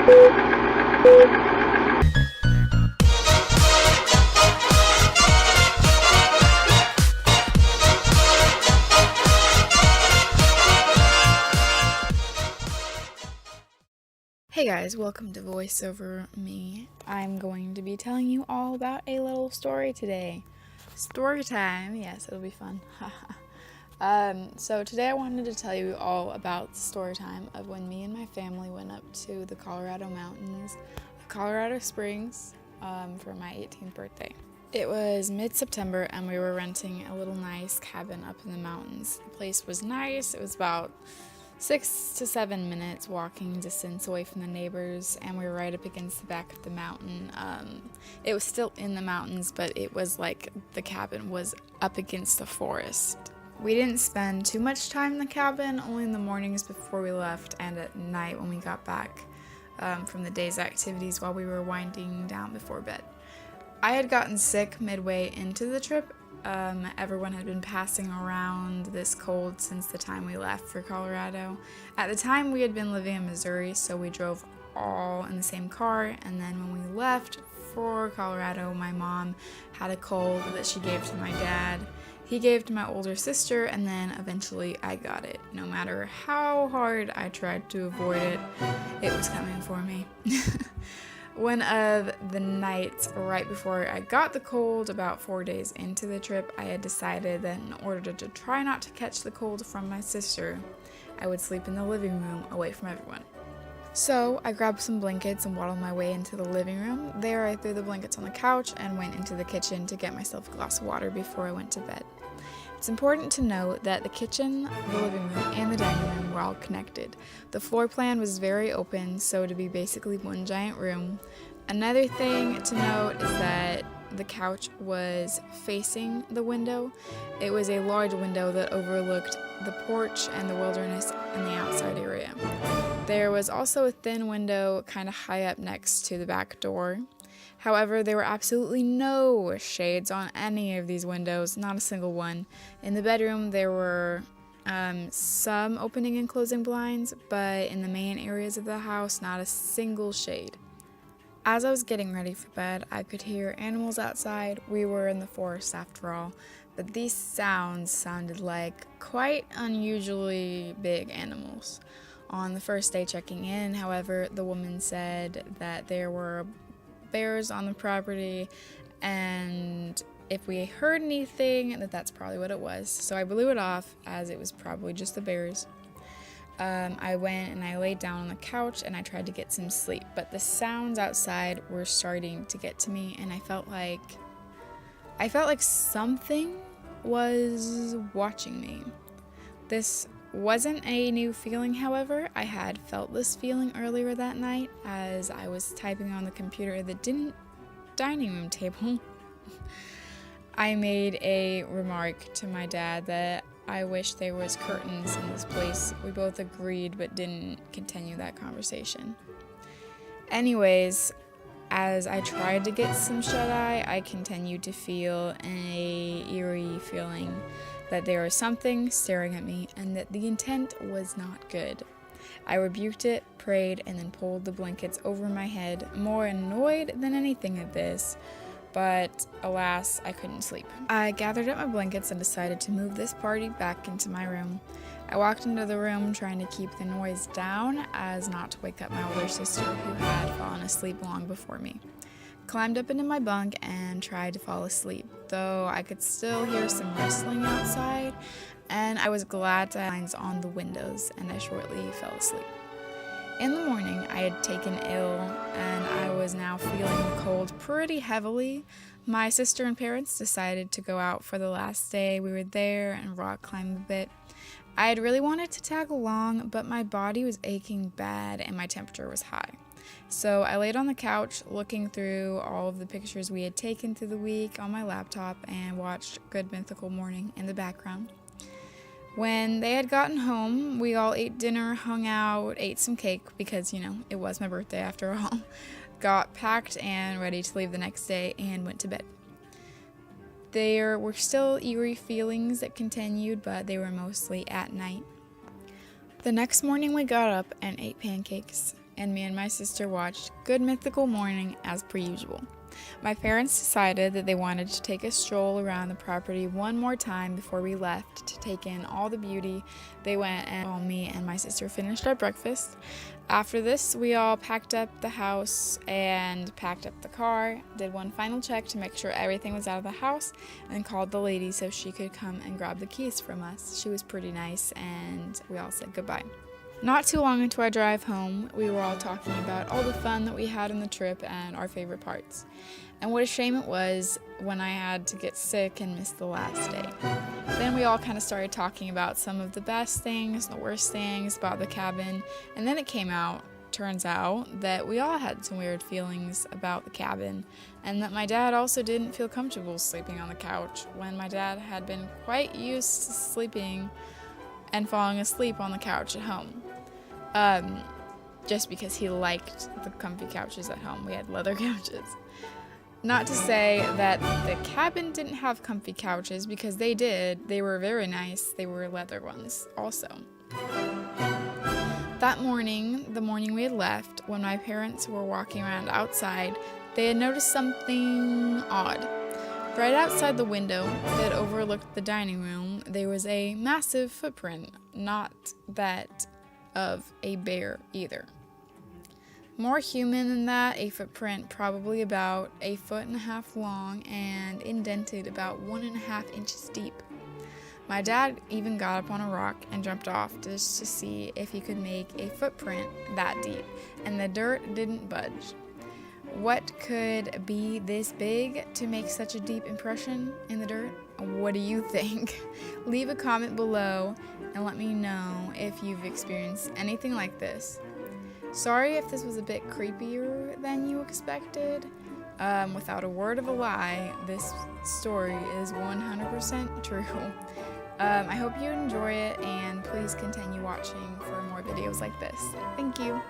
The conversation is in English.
Hey guys, welcome to Voiceover Me. I'm going to be telling you all about a little story today. Story time, yes, it'll be fun. So today I wanted to tell you all about the story time of when me and my family went up to the Colorado mountains of Colorado Springs for my 18th birthday. It was mid-September and we were renting a little nice cabin up in the mountains. The place was nice. It was about 6 to 7 minutes walking distance away from the neighbors, and we were right up against the back of the mountain. It was still in the mountains, but it was like the cabin was up against the forest. We didn't spend too much time in the cabin, only in the mornings before we left and at night when we got back from the day's activities while we were winding down before bed. I had gotten sick midway into the trip. Everyone had been passing around this cold since the time we left for Colorado. At the time, we had been living in Missouri, so we drove all in the same car, and then when we left for Colorado, my mom had a cold that she gave to my dad. He gave to my older sister, and then eventually I got it. No matter how hard I tried to avoid it, it was coming for me. One of the nights right before I got the cold, about 4 days into the trip, I had decided that in order to try not to catch the cold from my sister, I would sleep in the living room away from everyone. So I grabbed some blankets and waddled my way into the living room. There I threw the blankets on the couch and went into the kitchen to get myself a glass of water before I went to bed. It's important to note that the kitchen, the living room, and the dining room were all connected. The floor plan was very open, so to be basically one giant room. Another thing to note is that the couch was facing the window. It was a large window that overlooked the porch and the wilderness and the outside area. There was also a thin window kind of high up next to the back door. However, there were absolutely no shades on any of these windows, not a single one. In the bedroom, there were some opening and closing blinds, but in the main areas of the house, not a single shade. As I was getting ready for bed, I could hear animals outside. We were in the forest after all, but these sounds sounded like quite unusually big animals. On the first day checking in, however, the woman said that there were bears on the property, and if we heard anything, that's probably what it was. So I blew it off as it was probably just the bears. I went and I laid down on the couch and I tried to get some sleep, but the sounds outside were starting to get to me, and I felt like something was watching me. This wasn't a new feeling, however. I had felt this feeling earlier that night as I was typing on the computer at the dining room table. I made a remark to my dad that I wish there was curtains in this place. We both agreed but didn't continue that conversation. Anyways, as I tried to get some shut-eye, I continued to feel an eerie feeling that there was something staring at me and that the intent was not good. I rebuked it, prayed, and then pulled the blankets over my head, more annoyed than anything at this, but alas, I couldn't sleep. I gathered up my blankets and decided to move this party back into my room. I walked into the room trying to keep the noise down as not to wake up my older sister who had fallen asleep long before me. Climbed up into my bunk and tried to fall asleep, though I could still hear some rustling outside, and I was glad to have blinds on the windows, and I shortly fell asleep. In the morning, I had taken ill, and I was now feeling the cold pretty heavily. My sister and parents decided to go out for the last day we were there and rock climb a bit. I had really wanted to tag along, but my body was aching bad and my temperature was high. So I laid on the couch looking through all of the pictures we had taken through the week on my laptop and watched Good Mythical Morning in the background. When they had gotten home, we all ate dinner, hung out, ate some cake because, it was my birthday after all, got packed and ready to leave the next day, and went to bed. There were still eerie feelings that continued, but they were mostly at night. The next morning we got up and ate pancakes. and me and my sister watched Good Mythical Morning as per usual. My parents decided that they wanted to take a stroll around the property one more time before we left to take in all the beauty. They went, and while me and my sister finished our breakfast. After this, we all packed up the house and packed up the car, did one final check to make sure everything was out of the house, and called the lady so she could come and grab the keys from us. She was pretty nice, and we all said goodbye. Not too long into our drive home, we were all talking about all the fun that we had on the trip and our favorite parts. And what a shame it was when I had to get sick and miss the last day. Then we all kind of started talking about some of the best things, the worst things about the cabin, and then it turns out that we all had some weird feelings about the cabin, and that my dad also didn't feel comfortable sleeping on the couch when my dad had been quite used to sleeping and falling asleep on the couch at home. Just because he liked the comfy couches at home. We had leather couches. Not to say that the cabin didn't have comfy couches, because they did. They were very nice. They were leather ones also. That morning, the morning we had left, when my parents were walking around outside, they had noticed something odd. Right outside the window that overlooked the dining room, there was a massive footprint, not that of a bear either. More human than that, a footprint probably about 1.5 feet long and indented about 1.5 inches deep. My dad even got up on a rock and jumped off just to see if he could make a footprint that deep, and the dirt didn't budge. What could be this big to make such a deep impression in the dirt? What do you think? Leave a comment below and let me know if you've experienced anything like this. Sorry if this was a bit creepier than you expected. Without a word of a lie, this story is 100% true. I hope you enjoy it, and please continue watching for more videos like this. Thank you.